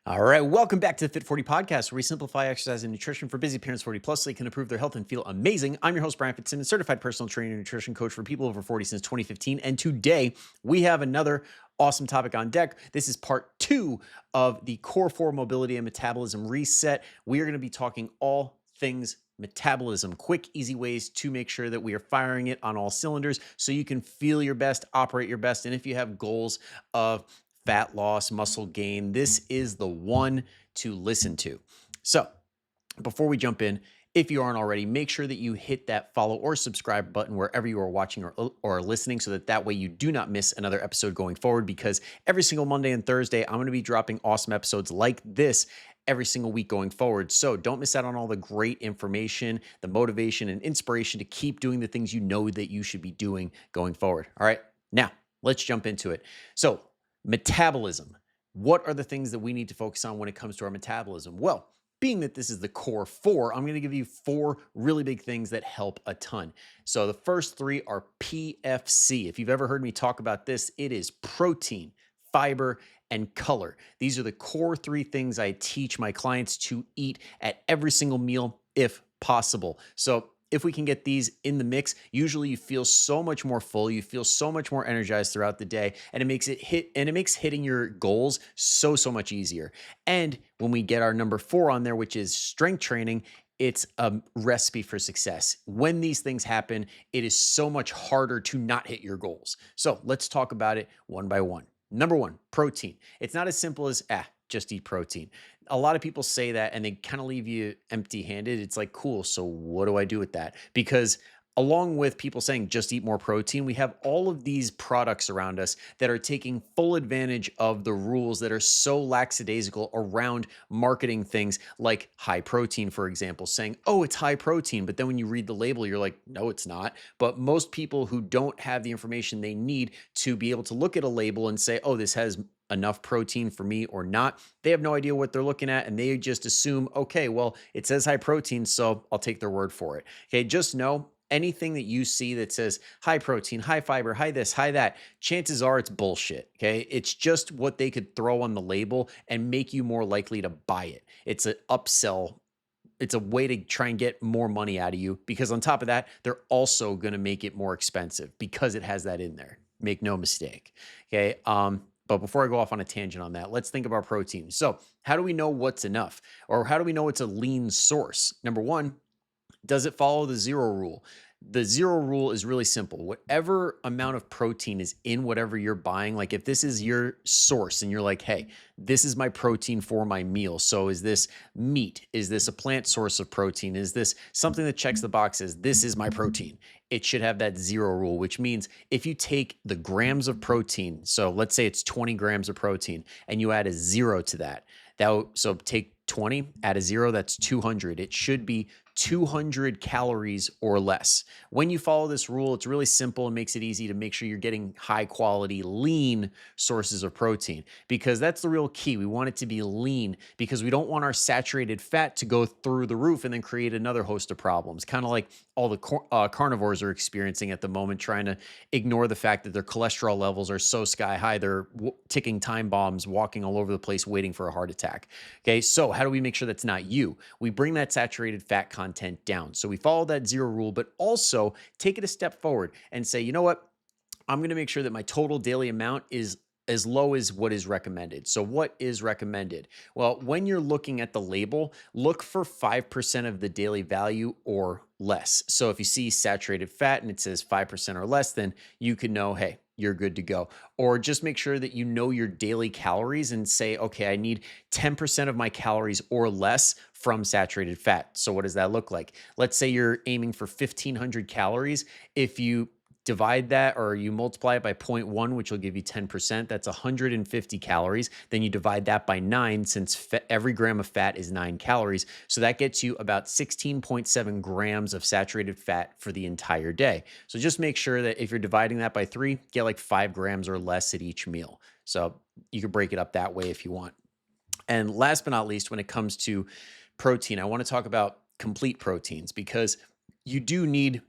All right, welcome back to the Fit 40 podcast, where we simplify exercise and nutrition for busy parents 40 plus so they can improve their health and feel amazing. I'm your host, Brian Fitzsimmons, certified personal trainer and nutrition coach for people over 40 since 2015. And today we have another awesome topic on deck. This is part 2 of the Core 4 Mobility and Metabolism Reset. We are going to be talking all things metabolism, quick, easy ways to make sure that we are firing it on all cylinders so you can feel your best, operate your best. And if you have goals of fat loss, muscle gain, this is the one to listen to. So, before we jump in, if you aren't already, make sure that you hit that follow or subscribe button wherever you are watching or listening so that way you do not miss another episode going forward, because every single Monday and Thursday, I'm going to be dropping awesome episodes like this every single week going forward. So don't miss out on all the great information, the motivation and inspiration to keep doing the things you know that you should be doing going forward. All right, now let's jump into it. So metabolism. What are the things that we need to focus on when it comes to our metabolism? Well, being that this is the core 4, I'm going to give you 4 really big things that help a ton. So the first 3 are PFC. If you've ever heard me talk about this, it is protein, fiber, and color. These are the core 3 things I teach my clients to eat at every single meal if possible. So if we can get these in the mix, usually you feel so much more full, you feel so much more energized throughout the day, and it makes hitting your goals so much easier. And when we get our number 4 on there, which is strength training, it's a recipe for success. When these things happen, it is so much harder to not hit your goals. So let's talk about it one by one. Number 1, protein. It's not as simple as, just eat protein. A lot of people say that and they kind of leave you empty handed. It's like, cool. So what do I do with that? Because along with people saying just eat more protein, we have all of these products around us that are taking full advantage of the rules that are so lackadaisical around marketing things like high protein, for example, saying, oh, it's high protein. But then when you read the label, you're like, no, it's not. But most people who don't have the information they need to be able to look at a label and say, oh, this has enough protein for me or not, they have no idea what they're looking at. And they just assume, okay, well, it says high protein, so I'll take their word for it. Okay, just know anything that you see that says high protein, high fiber, high this, high that, chances are it's bullshit. Okay. It's just what they could throw on the label and make you more likely to buy it. It's an upsell. It's a way to try and get more money out of you, because on top of that, they're also going to make it more expensive because it has that in there. Make no mistake. Okay. But before I go off on a tangent on that, let's think about protein. So how do we know what's enough, or how do we know it's a lean source? Number 1, does it follow the 0 rule? The 0 rule is really simple. Whatever amount of protein is in whatever you're buying, like if this is your source and you're like, hey, this is my protein for my meal. So is this meat? Is this a plant source of protein? Is this something that checks the boxes? This is my protein. It should have that 0 rule, which means if you take the grams of protein, so let's say it's 20 grams of protein, and you add a 0 to that, so take 20, add a 0, that's 200. It should be 200 calories or less. When you follow this rule, it's really simple and makes it easy to make sure you're getting high quality, lean sources of protein, because that's the real key. We want it to be lean because we don't want our saturated fat to go through the roof and then create another host of problems, kind of like all the carnivores are experiencing at the moment, trying to ignore the fact that their cholesterol levels are so sky high, they're ticking time bombs, walking all over the place, waiting for a heart attack. Okay, so how do we make sure that's not you? We bring that saturated fat content down. So we follow that 0 rule, but also take it a step forward and say, you know what? I'm going to make sure that my total daily amount is as low as what is recommended. So what is recommended? Well, when you're looking at the label, look for 5% of the daily value or less. So if you see saturated fat and it says 5% or less, then you can know, hey, you're good to go. Or just make sure that you know your daily calories and say, okay, I need 10% of my calories or less from saturated fat. So what does that look like? Let's say you're aiming for 1,500 calories. If you divide that, or you multiply it by 0.1, which will give you 10%, that's 150 calories. Then you divide that by 9, since every gram of fat is 9 calories. So that gets you about 16.7 grams of saturated fat for the entire day. So just make sure that if you're dividing that by 3, get like 5 grams or less at each meal. So you can break it up that way if you want. And last but not least, when it comes to protein, I want to talk about complete proteins, because you do need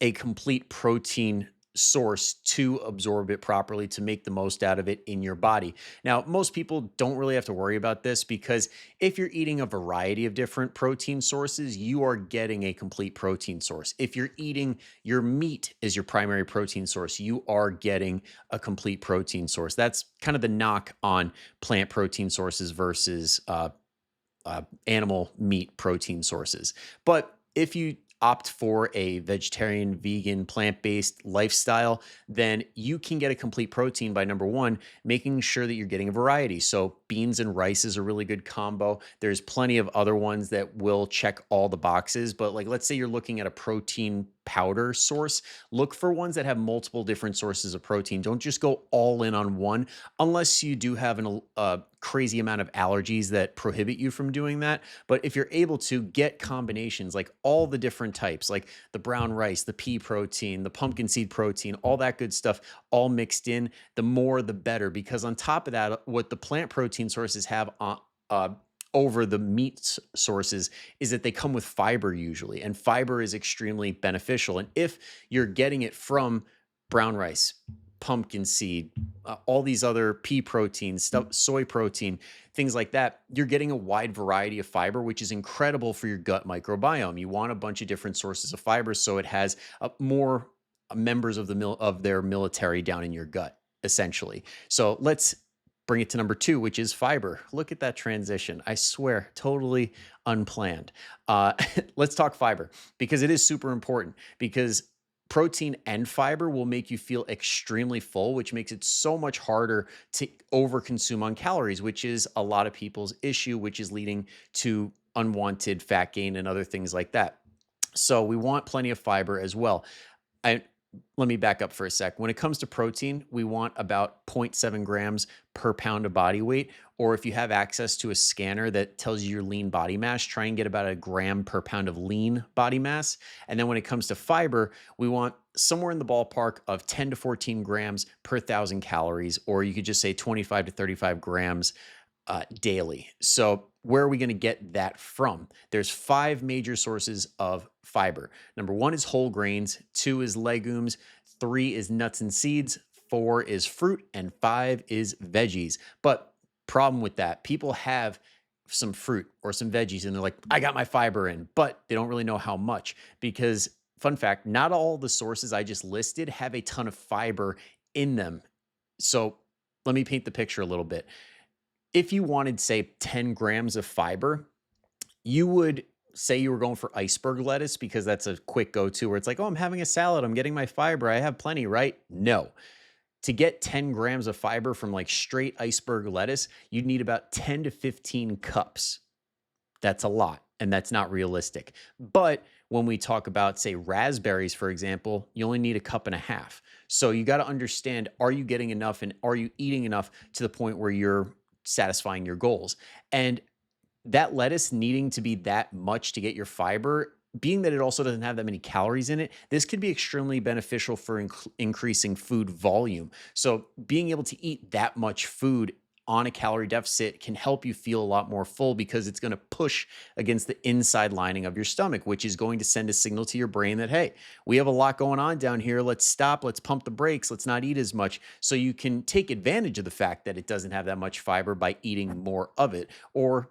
a complete protein source to absorb it properly to make the most out of it in your body. Now, most people don't really have to worry about this because if you're eating a variety of different protein sources, you are getting a complete protein source. If you're eating your meat as your primary protein source, you are getting a complete protein source. That's kind of the knock on plant protein sources versus animal meat protein sources. But if you opt for a vegetarian, vegan, plant based lifestyle, then you can get a complete protein by number one, making sure that you're getting a variety. So, beans and rice is a really good combo. There's plenty of other ones that will check all the boxes. But, like, let's say you're looking at a protein powder source, look for ones that have multiple different sources of protein. Don't just go all in on one unless you do have a crazy amount of allergies that prohibit you from doing that. But if you're able to get combinations, like all the different types, like the brown rice, the pea protein, the pumpkin seed protein, all that good stuff, all mixed in, the more the better. Because on top of that, what the plant protein sources have over the meat sources is that they come with fiber usually, and fiber is extremely beneficial. And if you're getting it from brown rice, pumpkin seed, all these other pea proteins, stuff, soy protein, things like that, you're getting a wide variety of fiber, which is incredible for your gut microbiome. You want a bunch of different sources of fiber so it has more members of of their military down in your gut, essentially. So let's bring it to number two, which is fiber. Look at that transition. I swear, totally unplanned. Let's talk fiber because it is super important because protein and fiber will make you feel extremely full, which makes it so much harder to overconsume on calories, which is a lot of people's issue, which is leading to unwanted fat gain and other things like that. So we want plenty of fiber as well. I Let me back up for a sec. When it comes to protein, we want about zero point 0.7 grams per pound of body weight. Or if you have access to a scanner that tells you your lean body mass, try and get about a gram per pound of lean body mass. And then when it comes to fiber, we want somewhere in the ballpark of 10 to 14 grams per 1,000 calories, or you could just say 25 to 35 grams daily. So where are we going to get that from? There's 5 major sources of fiber. Number 1 is whole grains, 2 is legumes, 3 is nuts and seeds, 4 is fruit, and 5 is veggies. But problem with that, people have some fruit or some veggies and they're like, I got my fiber in, but they don't really know how much because fun fact, not all the sources I just listed have a ton of fiber in them. So let me paint the picture a little bit. If you wanted, say, 10 grams of fiber, you would say you were going for iceberg lettuce because that's a quick go-to where it's like, oh, I'm having a salad. I'm getting my fiber. I have plenty, right? No. To get 10 grams of fiber from like straight iceberg lettuce, you'd need about 10 to 15 cups. That's a lot, and that's not realistic. But when we talk about, say, raspberries, for example, you only need a cup and a half. So you got to understand, are you getting enough and are you eating enough to the point where you're satisfying your goals? And that lettuce needing to be that much to get your fiber, being that it also doesn't have that many calories in it, this could be extremely beneficial for increasing food volume. So being able to eat that much food on a calorie deficit can help you feel a lot more full because it's going to push against the inside lining of your stomach, which is going to send a signal to your brain that, hey, we have a lot going on down here. Let's stop. Let's pump the brakes. Let's not eat as much. So you can take advantage of the fact that it doesn't have that much fiber by eating more of it. Or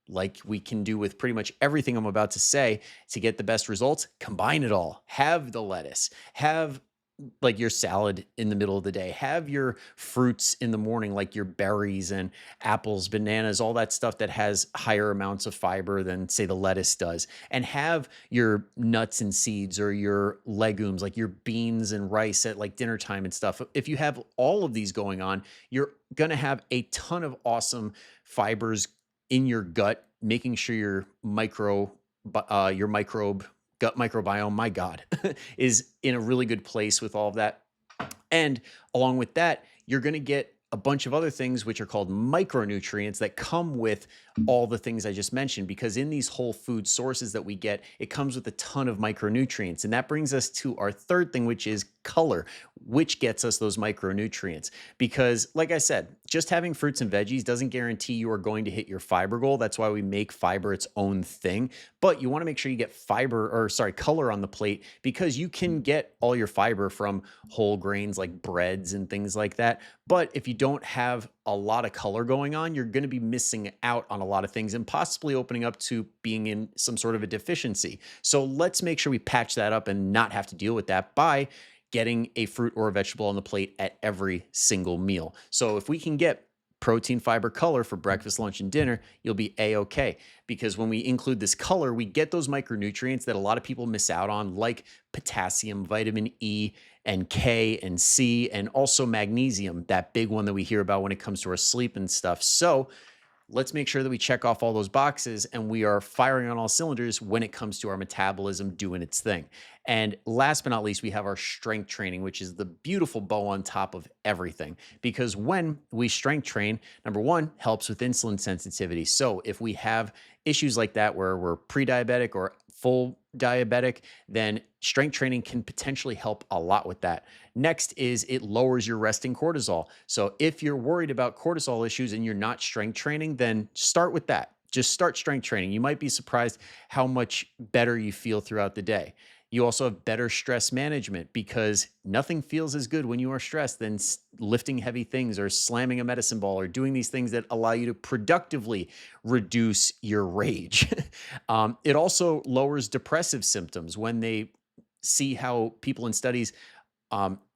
like we can do with pretty much everything I'm about to say to get the best results, combine it all. Have the lettuce, have like your salad in the middle of the day, have your fruits in the morning, like your berries and apples, bananas, all that stuff that has higher amounts of fiber than, say, the lettuce does, and have your nuts and seeds or your legumes, like your beans and rice at like dinner time and stuff. If you have all of these going on, you're going to have a ton of awesome fibers in your gut, making sure your microbe gut microbiome, my God, is in a really good place with all of that. And along with that, you're going to get a bunch of other things, which are called micronutrients that come with all the things I just mentioned, because in these whole food sources that we get, it comes with a ton of micronutrients. And that brings us to our third thing, which is color, which gets us those micronutrients. Because, like I said, just having fruits and veggies doesn't guarantee you are going to hit your fiber goal. That's why we make fiber its own thing. But you want to make sure you get color on the plate, because you can get all your fiber from whole grains like breads and things like that. But if you don't have a lot of color going on, you're going to be missing out on a lot of things and possibly opening up to being in some sort of a deficiency. So let's make sure we patch that up and not have to deal with that by getting a fruit or a vegetable on the plate at every single meal. So if we can get protein, fiber, color for breakfast, lunch, and dinner, you'll be a-okay. Because when we include this color, we get those micronutrients that a lot of people miss out on, like potassium, vitamin E, and K and C, and also magnesium, that big one that we hear about when it comes to our sleep and stuff. So let's make sure that we check off all those boxes and we are firing on all cylinders when it comes to our metabolism doing its thing. And last but not least, we have our strength training, which is the beautiful bow on top of everything. Because when we strength train, number one, helps with insulin sensitivity. So if we have issues like that where we're pre-diabetic or full diabetic, then strength training can potentially help a lot with that. Next is it lowers your resting cortisol. So if you're worried about cortisol issues and you're not strength training, then start with that. Just start strength training. You might be surprised how much better you feel throughout the day. You also have better stress management, because nothing feels as good when you are stressed than lifting heavy things or slamming a medicine ball or doing these things that allow you to productively reduce your rage. It also lowers depressive symptoms when they see how people in studies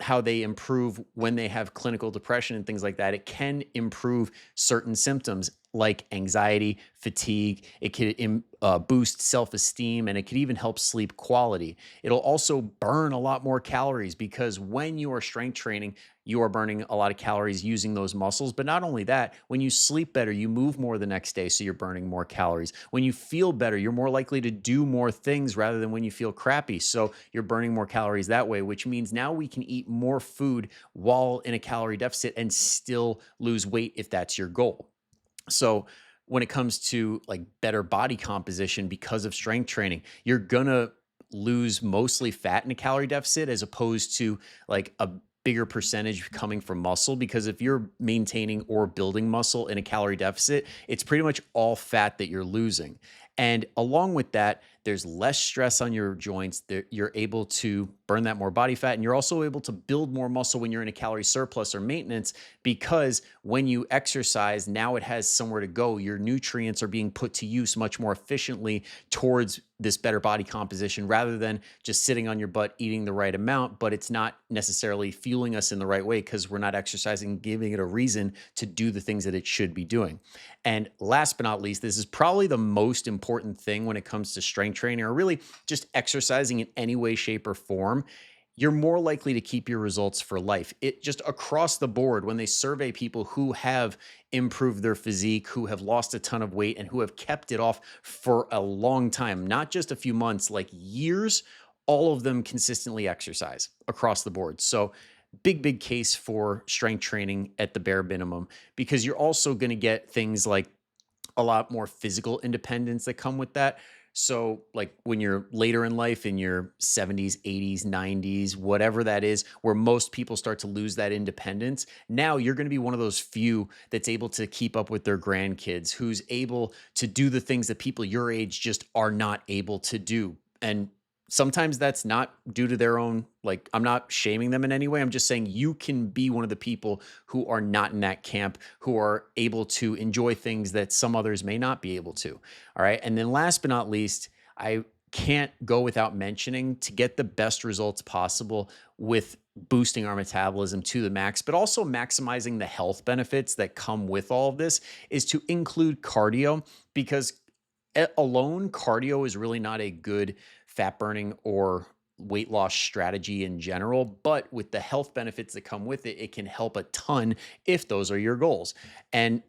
how they improve when they have clinical depression and things like that. It can improve certain symptoms like anxiety, fatigue. It can boost self-esteem, and it could even help sleep quality. It'll also burn a lot more calories, because when you are strength training, you are burning a lot of calories using those muscles. But not only that, when you sleep better, you move more the next day, so you're burning more calories. When you feel better, you're more likely to do more things rather than when you feel crappy. So you're burning more calories that way, which means now we can eat more food while in a calorie deficit and still lose weight if that's your goal. So when it comes to like better body composition because of strength training, you're gonna lose mostly fat in a calorie deficit as opposed to like a bigger percentage coming from muscle. Because if you're maintaining or building muscle in a calorie deficit, it's pretty much all fat that you're losing. And along with that, there's less stress on your joints. You're able to burn that more body fat, and you're also able to build more muscle when you're in a calorie surplus or maintenance, because when you exercise, now it has somewhere to go. Your nutrients are being put to use much more efficiently towards this better body composition, rather than just sitting on your butt eating the right amount, but it's not necessarily fueling us in the right way because we're not exercising, giving it a reason to do the things that it should be doing. And last but not least, this is probably the most important thing when it comes to strength training, or really just exercising in any way, shape, or form. You're more likely to keep your results for life. It just across the board, when they survey people who have improved their physique, who have lost a ton of weight, and who have kept it off for a long time, not just a few months, like years, all of them consistently exercise across the board. So big case for strength training at the bare minimum, because you're also going to get things like a lot more physical independence that come with that. So, like when you're later in life, in your 70s, 80s, 90s, whatever that is, where most people start to lose that independence, now you're going to be one of those few that's able to keep up with their grandkids, who's able to do the things that people your age just are not able to do. And sometimes that's not due to their own, like, I'm not shaming them in any way. I'm just saying you can be one of the people who are not in that camp, who are able to enjoy things that some others may not be able to. All right. And then last but not least, I can't go without mentioning, to get the best results possible with boosting our metabolism to the max, but also maximizing the health benefits that come with all of this, is to include cardio. Because alone, cardio is really not a good fat burning or weight loss strategy in general. But with the health benefits that come with it, it can help a ton if those are your goals. And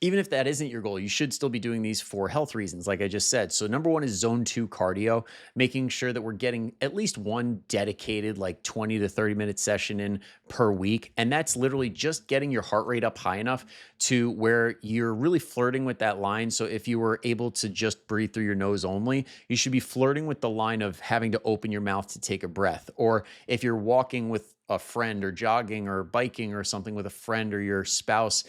even if that isn't your goal, you should still be doing these for health reasons, like I just said. So, number one is zone two cardio, making sure that we're getting at least one dedicated, like 20 to 30-minute session in per week. And that's literally just getting your heart rate up high enough to where you're really flirting with that line. So, if you were able to just breathe through your nose only, you should be flirting with the line of having to open your mouth to take a breath. Or if you're walking with a friend or jogging or biking or something with a friend or your spouse,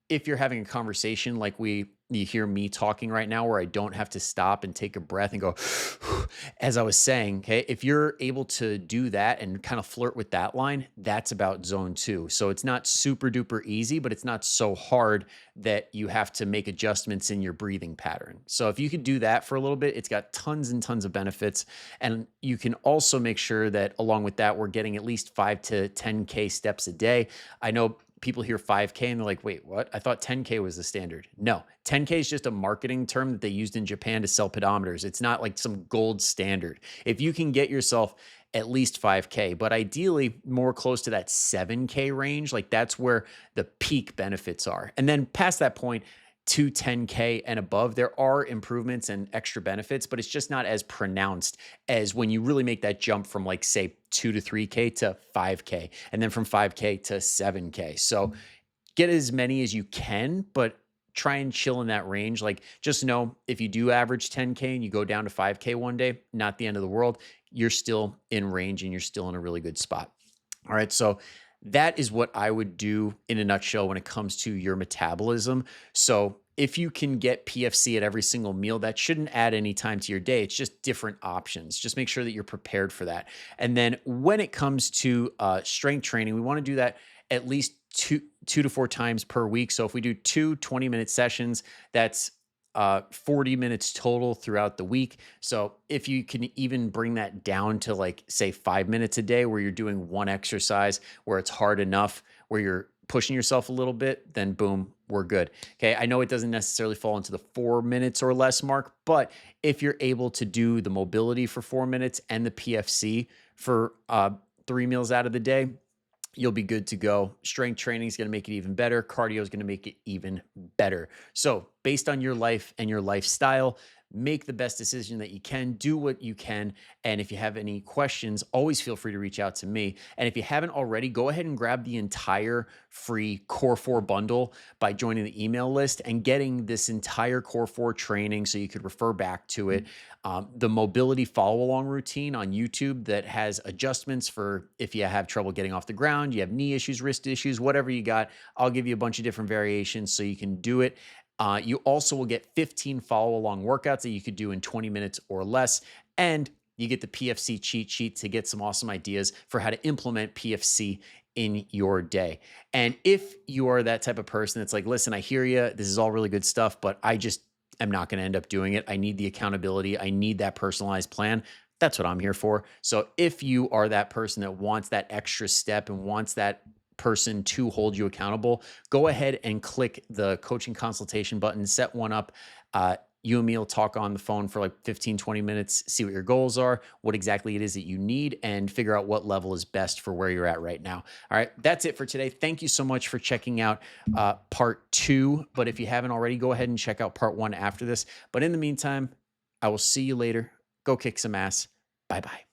if you're having a conversation like you hear me talking right now, where I don't have to stop and take a breath and go as I was saying, okay, if you're able to do that and kind of flirt with that line, that's about zone two. So it's not super duper easy, but it's not so hard that you have to make adjustments in your breathing pattern. So if you could do that for a little bit, it's got tons and tons of benefits. And you can also make sure that along with that, we're getting at least 5 to 10K steps a day. I know people hear 5K and they're like, wait, what? I thought 10K was the standard. No, 10K is just a marketing term that they used in Japan to sell pedometers. It's not like some gold standard. If you can get yourself at least 5K, but ideally more close to that 7K range, like that's where the peak benefits are. And then past that point, to 10K and above, there are improvements and extra benefits, but it's just not as pronounced as when you really make that jump from, like, say, 2 to 3K to 5K, and then from 5K to 7K. So get as many as you can, but try and chill in that range. Like, just know if you do average 10K and you go down to 5K one day, not the end of the world. You're still in range and you're still in a really good spot. All right. So that is what I would do in a nutshell when it comes to your metabolism. So if you can get PFC at every single meal, that shouldn't add any time to your day. It's just different options. Just make sure that you're prepared for that. And then when it comes to strength training, we want to do that at least two to four times per week. So if we do 20-minute sessions, that's 40 minutes total throughout the week. So if you can even bring that down to, like, say, 5 minutes a day where you're doing one exercise where it's hard enough, where you're pushing yourself a little bit, then boom, we're good. Okay. I know it doesn't necessarily fall into the 4 minutes or less mark, but if you're able to do the mobility for 4 minutes and the PFC for 3 meals out of the day, you'll be good to go. Strength training is going to make it even better. Cardio is going to make it even better. So, based on your life and your lifestyle, make the best decision that you can, do what you can. And if you have any questions, always feel free to reach out to me. And if you haven't already, go ahead and grab the entire free Core 4 bundle by joining the email list and getting this entire Core 4 training so you could refer back to it. The mobility follow along routine on YouTube that has adjustments for if you have trouble getting off the ground, you have knee issues, wrist issues, whatever you got. I'll give you a bunch of different variations so you can do it. You also will get 15 follow along workouts that you could do in 20 minutes or less. And you get the PFC cheat sheet to get some awesome ideas for how to implement PFC in your day. And if you are that type of person that's like, listen, I hear you, this is all really good stuff, but I just am not going to end up doing it. I need the accountability. I need that personalized plan. That's what I'm here for. So if you are that person that wants that extra step and wants that person to hold you accountable, go ahead and click the coaching consultation button, set one up. You and me will talk on the phone for like 15, 20 minutes, see what your goals are, what exactly it is that you need, and figure out what level is best for where you're at right now. All right, that's it for today. Thank you so much for checking out part 2. But if you haven't already, go ahead and check out part 1 after this. But in the meantime, I will see you later. Go kick some ass. Bye-bye.